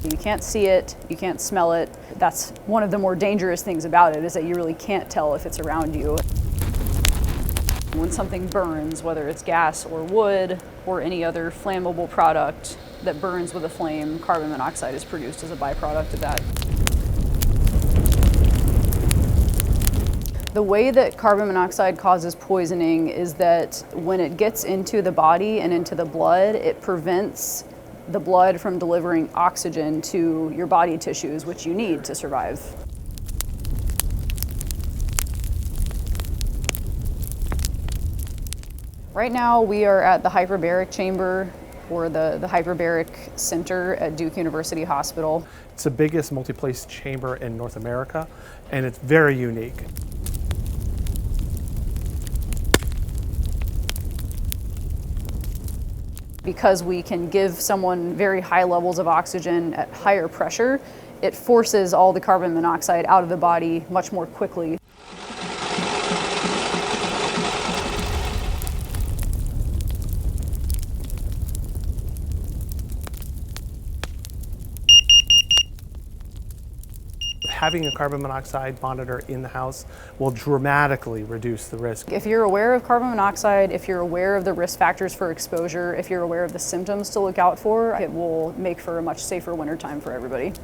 You can't see it, you can't smell it. That's one of the more dangerous things about it, is that you really can't tell if it's around you. When something burns, whether it's gas or wood or any other flammable product that burns with a flame, carbon monoxide is produced as a byproduct of that. The way that carbon monoxide causes poisoning is that when it gets into the body and into the blood, it prevents the blood from delivering oxygen to your body tissues, which you need to survive. Right now we are at the hyperbaric chamber, or the hyperbaric center at Duke University Hospital. It's the biggest multi-place chamber in North America, and it's very unique. Because we can give someone very high levels of oxygen at higher pressure, it forces all the carbon monoxide out of the body much more quickly. Having a carbon monoxide monitor in the house will dramatically reduce the risk. If you're aware of carbon monoxide, if you're aware of the risk factors for exposure, if you're aware of the symptoms to look out for, it will make for a much safer wintertime for everybody.